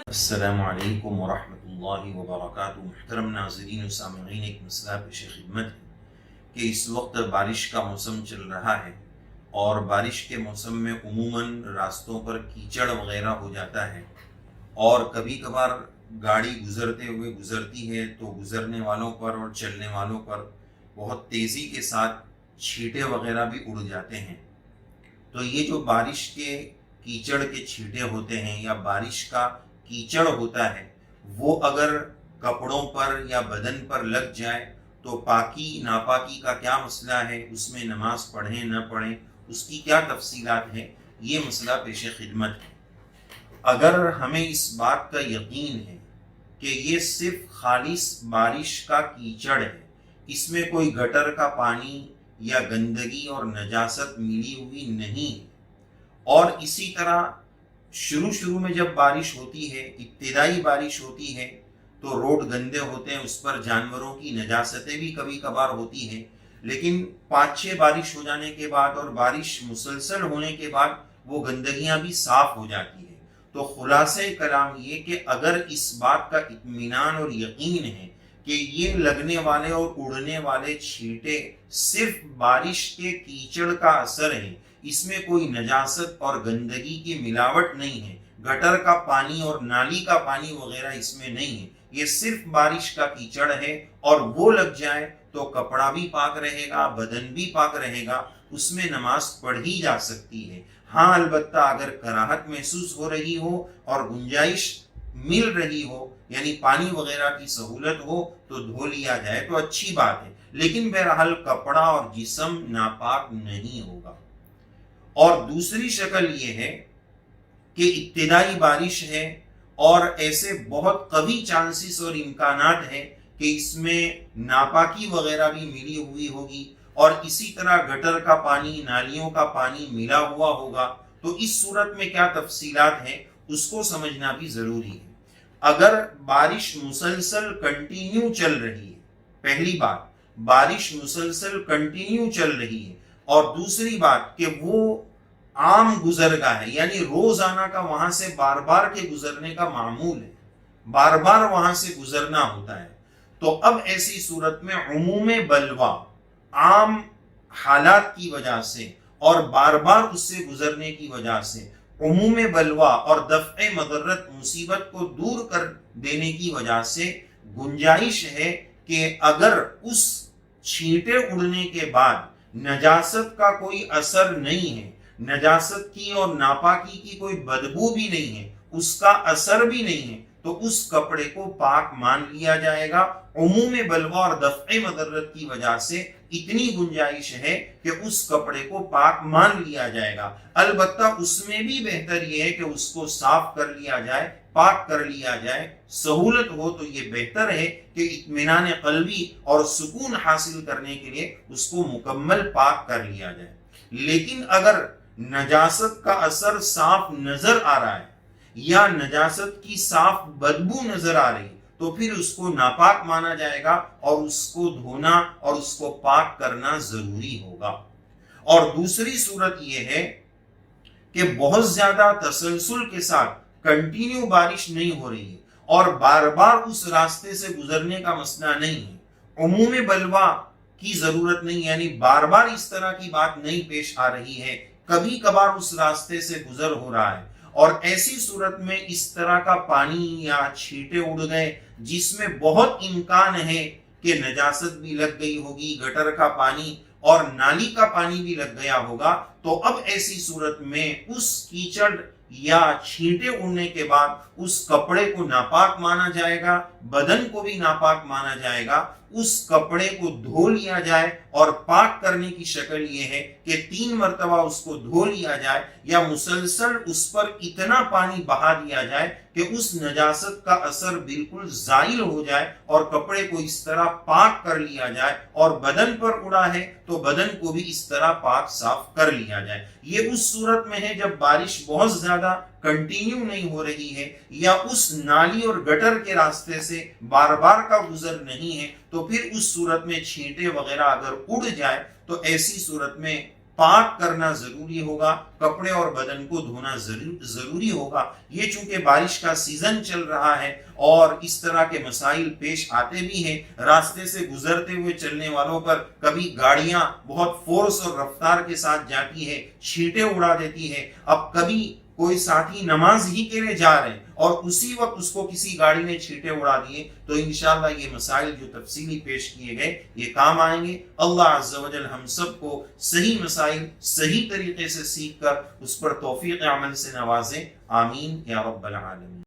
السلام علیکم ورحمۃ اللہ وبرکاتہ۔ محترم ناظرین و سامعین، ایک مسئلہ پیش خدمت ہے کہ اس وقت بارش کا موسم چل رہا ہے اور بارش کے موسم میں عموماً راستوں پر کیچڑ وغیرہ ہو جاتا ہے، اور کبھی کبھار گاڑی گزرتے ہوئے گزرتی ہے تو گزرنے والوں پر اور چلنے والوں پر بہت تیزی کے ساتھ چھینٹے وغیرہ بھی اڑ جاتے ہیں۔ تو یہ جو بارش کے کیچڑ کے چھینٹے ہوتے ہیں یا بارش کا کیچڑ ہوتا ہے، وہ اگر کپڑوں پر یا بدن پر لگ جائے تو پاکی ناپاکی کا کیا مسئلہ ہے، اس میں نماز پڑھیں نہ پڑھیں، اس کی کیا تفصیلات ہیں، یہ مسئلہ پیش خدمت ہے۔ اگر ہمیں اس بات کا یقین ہے کہ یہ صرف خالص بارش کا کیچڑ ہے، اس میں کوئی گٹر کا پانی یا گندگی اور نجاست ملی ہوئی نہیں ہے، اور اسی طرح شروع میں جب بارش ہوتی ہے، ابتدائی بارش ہوتی ہے تو روڈ گندے ہوتے ہیں، اس پر جانوروں کی نجاستیں بھی کبھی کبھار ہوتی ہیں، لیکن 5-6 بارش ہو جانے کے بعد اور بارش مسلسل ہونے کے بعد وہ گندگیاں بھی صاف ہو جاتی ہیں۔ تو خلاصہ کلام یہ کہ اگر اس بات کا اطمینان اور یقین ہے کہ یہ لگنے والے اور اڑنے والے چھینٹے صرف بارش کے کیچڑ کا اثر ہے، اس میں کوئی نجاست اور گندگی کی ملاوٹ نہیں ہے، گٹر کا پانی اور نالی کا پانی وغیرہ اس میں نہیں ہے، یہ صرف بارش کا کیچڑ ہے، اور وہ لگ جائے تو کپڑا بھی پاک رہے گا، بدن بھی پاک رہے گا، اس میں نماز پڑھی جا سکتی ہے۔ ہاں، البتہ اگر کراہت محسوس ہو رہی ہو اور گنجائش مل رہی ہو، یعنی پانی وغیرہ کی سہولت ہو تو دھو لیا جائے تو اچھی بات ہے، لیکن بہرحال کپڑا اور جسم ناپاک نہیں ہوگا۔ اور دوسری شکل یہ ہے کہ ابتدائی بارش ہے اور ایسے بہت قوی چانسز اور امکانات ہیں کہ اس میں ناپاکی وغیرہ بھی ملی ہوئی ہوگی، اور اسی طرح گٹر کا پانی، نالیوں کا پانی ملا ہوا ہوگا، تو اس صورت میں کیا تفصیلات ہیں اس کو سمجھنا بھی ضروری ہے۔ اگر بارش مسلسل کنٹینیو چل رہی ہے، پہلی بات بارش مسلسل کنٹینیو چل رہی ہے، اور دوسری بات کہ وہ عام گزرگاہ ہے، یعنی روزانہ کا وہاں سے بار بار کے گزرنے کا معمول ہے، بار بار وہاں سے گزرنا ہوتا ہے، تو اب ایسی صورت میں عموم بلوا، عام حالات کی وجہ سے اور بار بار اس سے گزرنے کی وجہ سے، عموم بلوا اور دفع مضرت مصیبت کو دور کر دینے کی وجہ سے گنجائش ہے کہ اگر اس چھینٹے اڑنے کے بعد نجاست کا کوئی اثر نہیں ہے، نجاست کی اور ناپاکی کی کوئی بدبو بھی نہیں ہے، اس کا اثر بھی نہیں ہے، تو اس کپڑے کو پاک مان لیا جائے گا۔ عموم بلوا اور دفع مضرت کی وجہ سے اتنی گنجائش ہے کہ اس کپڑے کو پاک مان لیا جائے گا، البتہ اس میں بھی بہتر یہ ہے کہ اس کو صاف کر لیا جائے، پاک کر لیا جائے، سہولت ہو تو یہ بہتر ہے کہ اطمینان قلبی اور سکون حاصل کرنے کے لیے اس کو مکمل پاک کر لیا جائے۔ لیکن اگر نجاست کا اثر صاف نظر آ رہا ہے یا نجاست کی صاف بدبو نظر آ رہی، تو پھر اس کو ناپاک مانا جائے گا اور اس کو دھونا اور اس کو پاک کرنا ضروری ہوگا۔ اور دوسری صورت یہ ہے کہ بہت زیادہ تسلسل کے ساتھ کنٹینیو بارش نہیں ہو رہی ہے اور بار بار اس راستے سے گزرنے کا مسئلہ نہیں ہے، عموم بلوا کی ضرورت نہیں، یعنی بار بار اس طرح کی بات نہیں پیش آ رہی ہے، کبھی کبھار اس راستے سے گزر ہو رہا ہے، اور ایسی صورت میں اس طرح کا پانی یا چھینٹے اڑ گئے جس میں بہت امکان ہے کہ نجاست بھی لگ گئی ہوگی، گٹر کا پانی اور نالی کا پانی بھی لگ گیا ہوگا، تو اب ایسی صورت میں اس کیچڑ یا چھینٹے اڑنے کے بعد اس کپڑے کو ناپاک مانا جائے گا، بدن کو بھی ناپاک مانا جائے گا، اس کپڑے کو دھو لیا جائے، اور پاک کرنے کی شکل یہ ہے کہ 3 مرتبہ اس کو دھو لیا جائے یا مسلسل اس پر اتنا پانی بہا دیا جائے کہ کہ اس نجاست کا اثر بالکل زائل ہو جائے اور کپڑے کو اس طرح پاک کر لیا جائے، اور بدن پر اڑا ہے تو بدن کو بھی اس طرح پاک صاف کر لیا جائے۔ یہ اس صورت میں ہے جب بارش بہت زیادہ کنٹینیو نہیں ہو رہی ہے یا اس نالی اور گٹر کے راستے سے بار بار کا گزر نہیں ہے، تو پھر اس صورت میں چھینٹے وغیرہ اگر اڑ جائے تو ایسی صورت میں پاک کرنا ضروری ہوگا، کپڑے اور بدن کو دھونا ضروری ہوگا۔ یہ چونکہ بارش کا سیزن چل رہا ہے اور اس طرح کے مسائل پیش آتے بھی ہیں، راستے سے گزرتے ہوئے چلنے والوں پر کبھی گاڑیاں بہت فورس اور رفتار کے ساتھ جاتی ہے، چھینٹے اڑا دیتی ہے۔ اب کبھی کوئی ساتھی نماز ہی کے لیے جا رہے ہیں اور اسی وقت اس کو کسی گاڑی نے چھینٹے اڑا دیے، تو انشاءاللہ یہ مسائل جو تفصیلی پیش کیے گئے یہ کام آئیں گے۔ اللہ عز و جل ہم سب کو صحیح مسائل صحیح طریقے سے سیکھ کر اس پر توفیق عمل سے نوازے، آمین یا رب العالمین۔